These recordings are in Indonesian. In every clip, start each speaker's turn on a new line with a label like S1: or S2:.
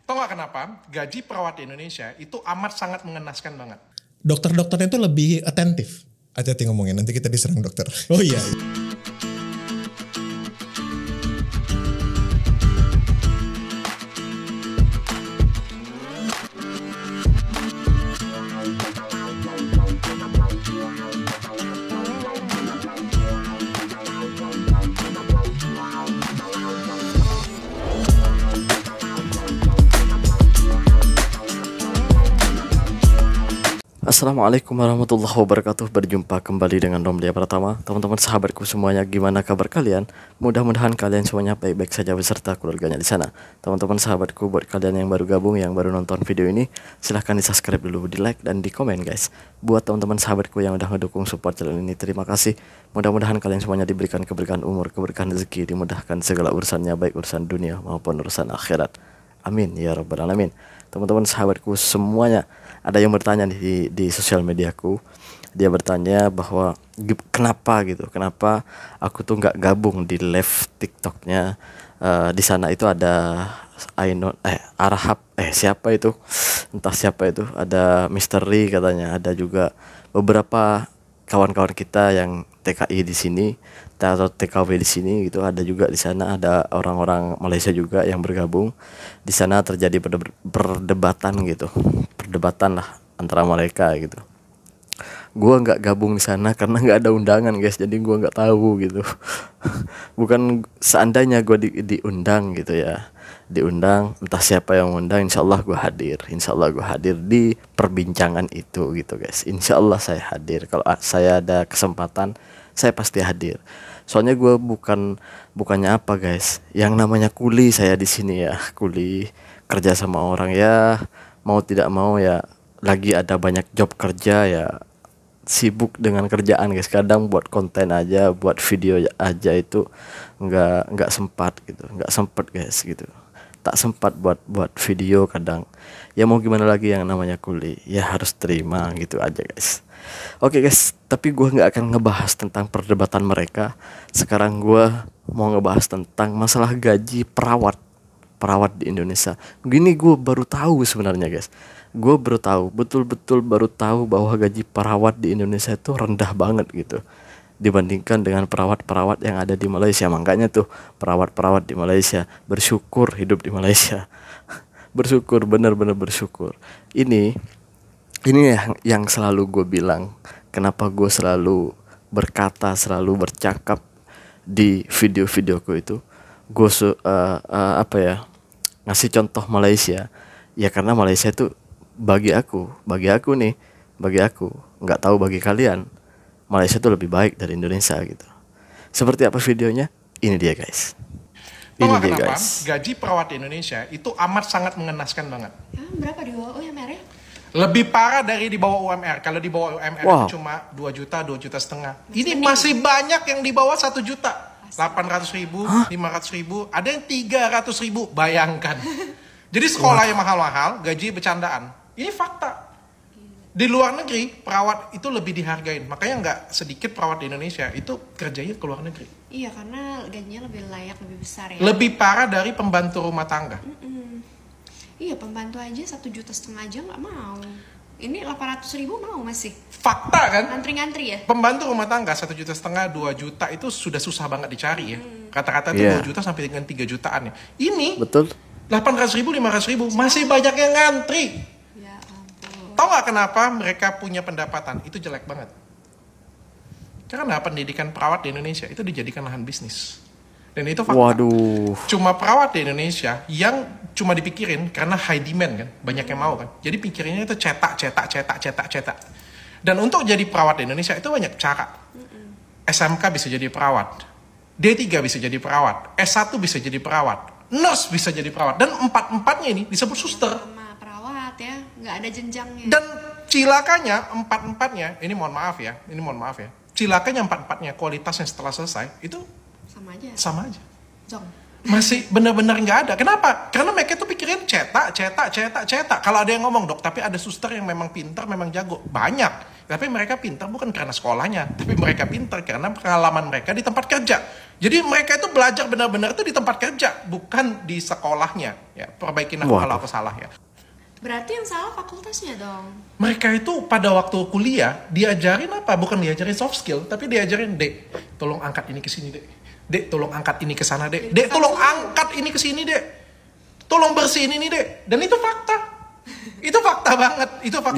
S1: Tau gak kenapa gaji perawat di Indonesia itu amat sangat mengenaskan banget?
S2: Dokter-dokternya itu lebih atentif.
S3: Hati-hati ngomongin, nanti kita diserang dokter.
S2: Oh iya.
S4: Assalamualaikum warahmatullahi wabarakatuh. Berjumpa kembali dengan Romlia Pratama. Teman-teman sahabatku semuanya, gimana kabar kalian? Mudah-mudahan kalian semuanya baik-baik saja beserta keluarganya di sana. Teman-teman sahabatku, buat kalian yang baru gabung, yang baru nonton video ini, silahkan di subscribe dulu, di like dan di komen guys. Buat teman-teman sahabatku yang udah ngedukung support channel ini, terima kasih. Mudah-mudahan kalian semuanya diberikan keberkahan umur, keberkahan rezeki, dimudahkan segala urusannya, baik urusan dunia maupun urusan akhirat. Amin ya rabbal alamin. Teman-teman sahabatku semuanya, ada yang bertanya di sosial mediaku. Dia bertanya bahwa kenapa aku tuh nggak gabung di live TikToknya. Di sana itu ada Arhab, siapa itu, entah siapa itu, ada Misteri katanya, ada juga beberapa kawan-kawan kita yang TKI di sini atau TKW di sini gitu, ada juga di sana, ada orang-orang Malaysia juga yang bergabung. Di sana terjadi perdebatan lah antara mereka gitu. Gua nggak gabung di sana karena nggak ada undangan guys, jadi gua nggak tahu gitu. Bukan seandainya gua diundang gitu ya, diundang, entah siapa yang undang, insyaallah gua hadir di perbincangan itu gitu guys. Insyaallah saya hadir. Kalau saya ada kesempatan, saya pasti hadir. Soalnya gue bukannya apa guys, yang namanya kuli saya di sini ya, kuli kerja sama orang ya, mau tidak mau ya, lagi ada banyak job kerja ya, sibuk dengan kerjaan guys. Kadang buat konten aja, buat video aja itu nggak sempat guys gitu. Tak sempat buat video kadang. Ya mau gimana lagi, yang namanya kuli ya harus terima gitu aja guys. Oke guys, tapi gue nggak akan ngebahas tentang perdebatan mereka. Sekarang gue mau ngebahas tentang masalah gaji perawat di Indonesia. Gini, gue baru tahu sebenarnya guys. Gue baru tahu, betul-betul baru tahu bahwa gaji perawat di Indonesia itu rendah banget gitu, dibandingkan dengan perawat-perawat yang ada di Malaysia. Makanya tuh perawat-perawat di Malaysia bersyukur hidup di Malaysia. Bersyukur, benar-benar bersyukur. Ini yang selalu gue bilang, kenapa gue selalu berkata, selalu bercakap di video-videoku itu. Gue ngasih contoh Malaysia ya, karena Malaysia itu bagi aku nggak tahu bagi kalian, Malaysia itu lebih baik dari Indonesia gitu. Seperti apa videonya? Ini dia guys.
S1: Tahu gak kenapa gaji perawat di Indonesia itu amat sangat mengenaskan banget?
S5: Berapa di bawah UMR ya?
S1: Lebih parah dari di bawah UMR. Kalau di bawah UMR itu cuma 2 juta, 2 juta setengah. Ini masih banyak yang di bawah 1 juta. 800 ribu, 500 ribu, ada yang 300 ribu. Bayangkan. Jadi sekolah yang mahal-mahal, gaji bercandaan. Ini fakta. Di luar negeri, perawat itu lebih dihargain. Makanya nggak sedikit perawat di Indonesia itu kerjanya ke luar negeri.
S5: Iya, karena gajinya lebih layak, lebih besar ya.
S1: Lebih parah dari pembantu rumah tangga.
S5: Iya, pembantu aja 1,5 juta aja nggak mau. Ini 800 ribu mau masih.
S1: Fakta kan?
S5: Ngantri-ngantri ya?
S1: Pembantu rumah tangga 1,5 juta, 2 juta itu sudah susah banget dicari ya. Kata-kata itu 2 juta sampai dengan 3 jutaan ya. Ini betul. 800 ribu, 500 ribu, masih banyak yang ngantri.
S5: Ya ampun.
S1: Tahu nggak kenapa mereka punya pendapatan itu jelek banget? Karena pendidikan perawat di Indonesia itu dijadikan lahan bisnis. Dan itu fakta.
S4: Waduh.
S1: Cuma perawat di Indonesia yang cuma dipikirin karena high demand kan, banyak yang mau kan. Jadi pikirannya itu cetak. Dan untuk jadi perawat di Indonesia itu banyak cara. SMK bisa jadi perawat, D3 bisa jadi perawat, S1 bisa jadi perawat, nurse bisa jadi perawat, dan empat-empatnya ini disebut suster.
S5: Sama perawat ya, nggak ada jenjangnya.
S1: Dan cilakanya empat-empatnya, ini mohon maaf ya, cilakanya empat-empatnya kualitasnya setelah selesai itu sama aja. Zong. Masih benar-benar nggak ada. Kenapa? Karena mereka tuh pikirin cetak. Kalau ada yang ngomong, dok, tapi ada suster yang memang pintar, memang jago. Banyak. Tapi mereka pintar bukan karena sekolahnya, tapi mereka pintar karena pengalaman mereka di tempat kerja. Jadi mereka itu belajar benar-benar itu di tempat kerja, bukan di sekolahnya. Ya, perbaikin aku kalau aku salah ya.
S5: Berarti yang salah fakultasnya dong.
S1: Mereka itu pada waktu kuliah diajarin apa? Bukan diajarin soft skill, tapi diajarin, Dek, tolong angkat ini ke sini, Dek. Dek, tolong angkat ini ke sana, Dek. Dek, tolong angkat ini ke sini, Dek. Tolong bersihin ini, Dek. Dan itu fakta. Itu fakta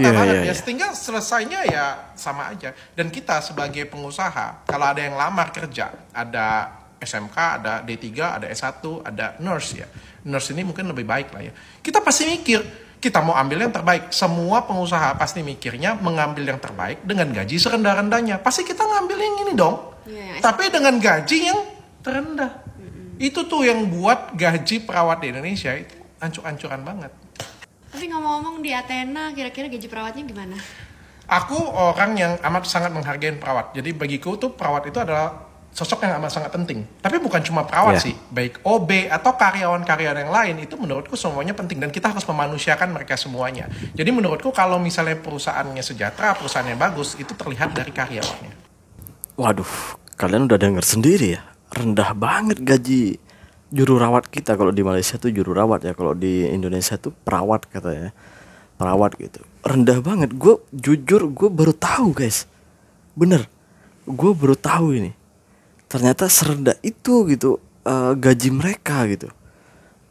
S1: banget. Ya. Sehingga selesainya ya sama aja. Dan kita sebagai pengusaha, kalau ada yang lamar kerja, ada SMK, ada D3, ada S1, ada nurse ya. Nurse ini mungkin lebih baik lah ya. Kita pasti mikir, kita mau ambil yang terbaik. Semua pengusaha pasti mikirnya mengambil yang terbaik dengan gaji serendah-rendahnya. Pasti kita ngambil yang ini dong. Tapi dengan gaji yang terendah. Itu tuh yang buat gaji perawat di Indonesia itu ancur-ancuran banget.
S5: Tapi ngomong-ngomong di Athena, kira-kira gaji perawatnya gimana?
S1: Aku orang yang amat sangat menghargai perawat. Jadi bagiku tuh perawat itu adalah sosok yang amat sangat penting. Tapi bukan cuma perawat sih. Baik OB atau karyawan-karyawan yang lain itu menurutku semuanya penting. Dan kita harus memanusiakan mereka semuanya. Jadi menurutku kalau misalnya perusahaannya sejahtera, perusahaannya bagus, itu terlihat dari karyawannya.
S4: Waduh, kalian udah denger sendiri ya. Rendah banget gaji juru rawat kita. Kalau di Malaysia tuh juru rawat ya, kalau di Indonesia tuh perawat katanya, perawat gitu. Rendah banget. Gue jujur gue baru tahu guys, bener, gue baru tahu ini. Ternyata serendah itu gitu gaji mereka gitu.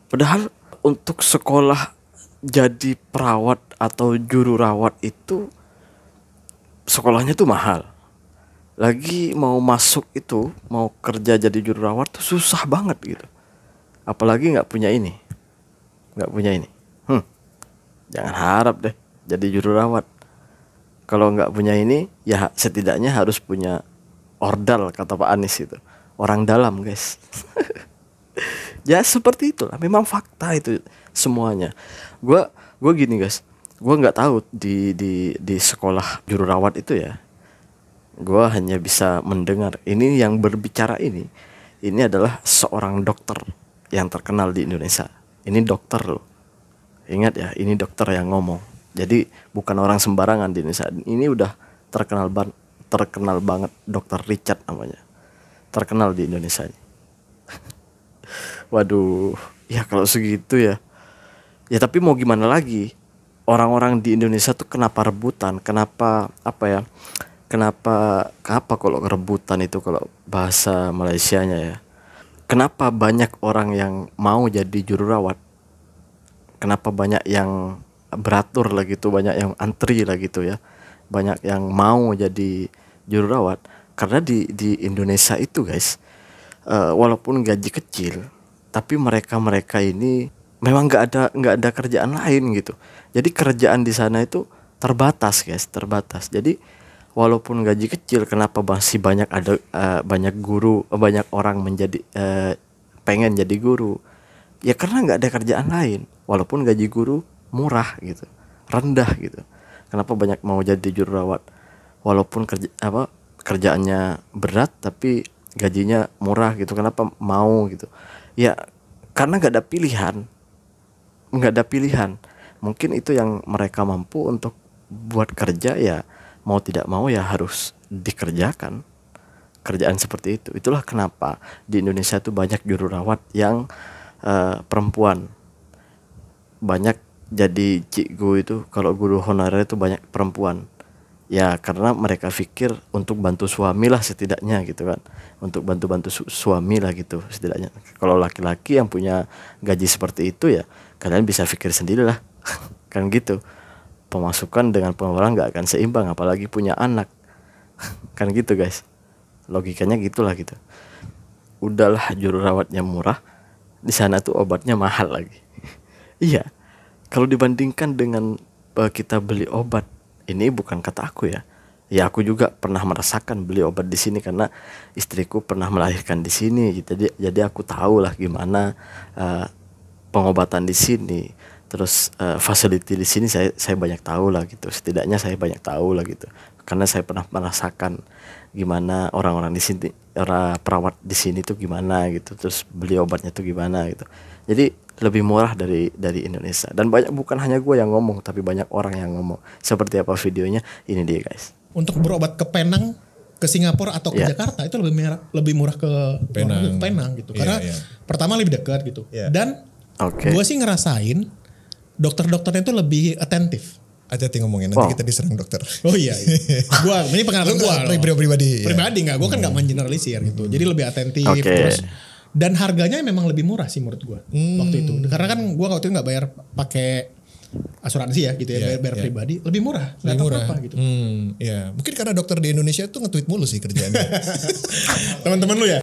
S4: Padahal untuk sekolah jadi perawat atau juru rawat itu sekolahnya tuh mahal. Lagi mau masuk itu, mau kerja jadi juru rawat tuh susah banget gitu. Apalagi nggak punya ini. Jangan harap deh jadi juru rawat. Kalau nggak punya ini, ya setidaknya harus punya ordal, kata Pak Anies itu. Orang dalam guys. Ya seperti itulah. Memang fakta itu semuanya. Gue gini guys. Gue nggak tahu di sekolah juru rawat itu ya. Gue hanya bisa mendengar. Ini yang berbicara ini adalah seorang dokter yang terkenal di Indonesia. Ini dokter loh. Ingat ya, ini dokter yang ngomong. Jadi bukan orang sembarangan di Indonesia. Ini udah terkenal banget, Dokter Richard namanya. Terkenal di Indonesia ini. Waduh, ya kalau segitu ya. Ya tapi mau gimana lagi? Orang-orang di Indonesia tuh kenapa rebutan? Kenapa kalau rebutan itu kalau bahasa Malaysianya ya? Kenapa banyak orang yang mau jadi juru rawat? Kenapa banyak yang beratur lah gitu, banyak yang antri lah gitu ya, banyak yang mau jadi juru rawat? Karena di Indonesia itu guys, walaupun gaji kecil, tapi mereka ini memang nggak ada kerjaan lain gitu. Jadi kerjaan di sana itu terbatas guys, terbatas. Jadi walaupun gaji kecil, kenapa masih banyak banyak guru, banyak orang menjadi pengen jadi guru? Ya karena nggak ada kerjaan lain. Walaupun gaji guru murah gitu, rendah gitu. Kenapa banyak mau jadi juru rawat? Walaupun kerjaannya berat tapi gajinya murah gitu. Kenapa mau gitu? Ya karena nggak ada pilihan. Mungkin itu yang mereka mampu untuk buat kerja, ya mau tidak mau ya harus dikerjakan kerjaan seperti itu. Itulah kenapa di Indonesia tuh banyak juru rawat yang perempuan. Banyak jadi cikgu itu, kalau guru honorer itu banyak perempuan. Ya karena mereka pikir untuk bantu suami lah setidaknya gitu kan. Untuk bantu suami lah gitu setidaknya. Kalau laki-laki yang punya gaji seperti itu ya kalian bisa pikir sendiri lah. Kan gitu. Pemasukan dengan pengeluaran gak akan seimbang, apalagi punya anak. Kan gitu guys. Logikanya gitulah gitu. Udahlah juru rawatnya murah, di sana tuh obatnya mahal lagi. Iya. Kalau dibandingkan dengan kita beli obat, ini bukan kata aku ya. Ya aku juga pernah merasakan beli obat di sini karena istriku pernah melahirkan di sini. Jadi aku tahu lah gimana pengobatan di sini. Terus facility di sini saya banyak tahu lah gitu. Setidaknya saya banyak tahu lah gitu. Karena saya pernah merasakan gimana orang-orang di sini, orang perawat di sini tuh gimana gitu. Terus beli obatnya tuh gimana gitu. Jadi lebih murah dari Indonesia. Dan banyak, bukan hanya gue yang ngomong, tapi banyak orang yang ngomong. Seperti apa videonya? Ini dia guys.
S2: Untuk berobat ke Penang, ke Singapura atau ke
S4: Iya.
S2: Jakarta itu lebih murah ke Penang gitu.
S3: Iya,
S2: Karena
S3: iya.
S2: pertama lebih dekat gitu.
S3: Iya.
S2: Dan
S4: Oke.
S2: gue sih ngerasain dokter-dokternya itu lebih atentif.
S3: Hati-hati ngomongin, nanti
S4: Wow.
S3: kita diserang dokter.
S2: Oh iya. Gua ini pengalaman
S3: Lu
S2: gua.
S3: nggak pribadi.
S2: Pribadi nggak, gue kan nggak mengeneralisir gitu. Jadi lebih atentif
S4: Oke.
S2: terus. Dan harganya memang lebih murah sih menurut gue waktu itu. Karena kan gue waktu itu nggak bayar pakai asuransi ya gitu ya,
S3: Iya,
S2: bayar
S3: iya.
S2: pribadi lebih murah. Nggak
S3: Lebih
S2: tahu
S3: murah.
S2: kenapa gitu.
S3: Ya. Mungkin karena dokter di Indonesia tuh nge-tweet mulu sih kerjaannya.
S2: Teman-teman lu ya.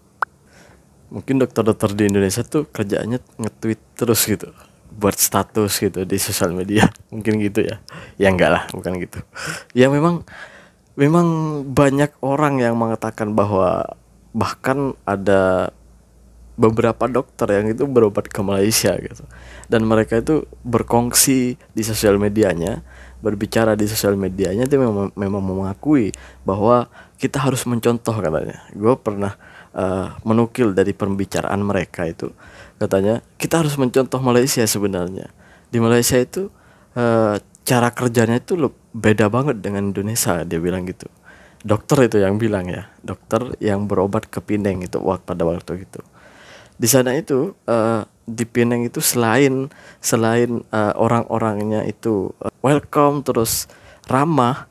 S4: Mungkin dokter-dokter di Indonesia tuh kerjaannya nge-tweet terus gitu, buat status gitu di sosial media. Mungkin gitu ya. Ya enggak lah, bukan gitu. Ya memang banyak orang yang mengatakan bahwa bahkan ada beberapa dokter yang itu berobat ke Malaysia gitu. Dan mereka itu berkongsi di sosial medianya, berbicara di sosial medianya, itu memang mengakui bahwa kita harus mencontoh katanya. Gue pernah menukil dari pembicaraan mereka itu, katanya kita harus mencontoh Malaysia sebenarnya. Di Malaysia itu cara kerjanya itu beda banget dengan Indonesia, dia bilang gitu. Dokter itu yang bilang ya, dokter yang berobat ke Penang itu pada waktu itu. Di sana itu di Penang itu selain orang-orangnya itu welcome terus ramah,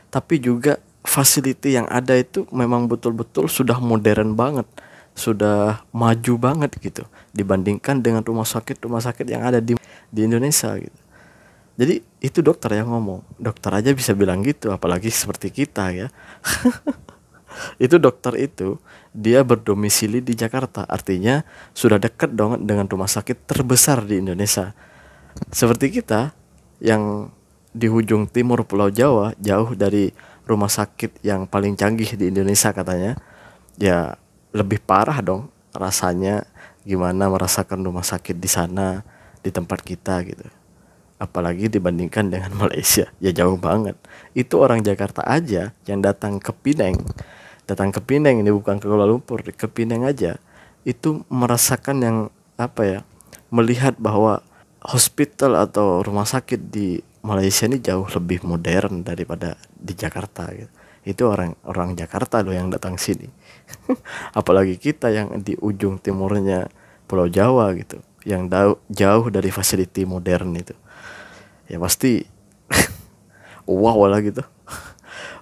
S4: tapi juga facility yang ada itu memang betul-betul sudah modern banget, sudah maju banget gitu dibandingkan dengan rumah sakit yang ada di Indonesia gitu. Jadi itu dokter yang ngomong, dokter aja bisa bilang gitu, apalagi seperti kita ya. Itu dokter itu dia berdomisili di Jakarta, artinya sudah dekat dong dengan rumah sakit terbesar di Indonesia. Seperti kita yang di ujung timur Pulau Jawa, jauh dari rumah sakit yang paling canggih di Indonesia katanya, ya lebih parah dong rasanya gimana merasakan rumah sakit di sana, di tempat kita gitu. Apalagi dibandingkan dengan Malaysia, ya jauh banget. Itu orang Jakarta aja yang datang ke Penang ini bukan ke Kuala Lumpur, ke Penang aja, itu merasakan yang melihat bahwa hospital atau rumah sakit di Malaysia ini jauh lebih modern daripada di Jakarta gitu. Itu orang Jakarta loh yang datang sini. Apalagi kita yang di ujung timurnya Pulau Jawa gitu, yang jauh dari fasiliti modern itu. Ya pasti wow lah gitu.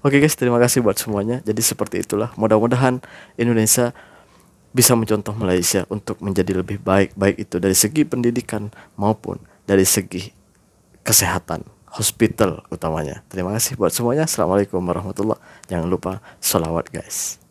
S4: Oke guys, terima kasih buat semuanya. Jadi seperti itulah, mudah-mudahan Indonesia bisa mencontoh Malaysia untuk menjadi lebih baik, baik itu dari segi pendidikan maupun dari segi kesehatan, hospital utamanya. Terima kasih buat semuanya. Assalamualaikum warahmatullahi wabarakatuh. Jangan lupa sholawat guys.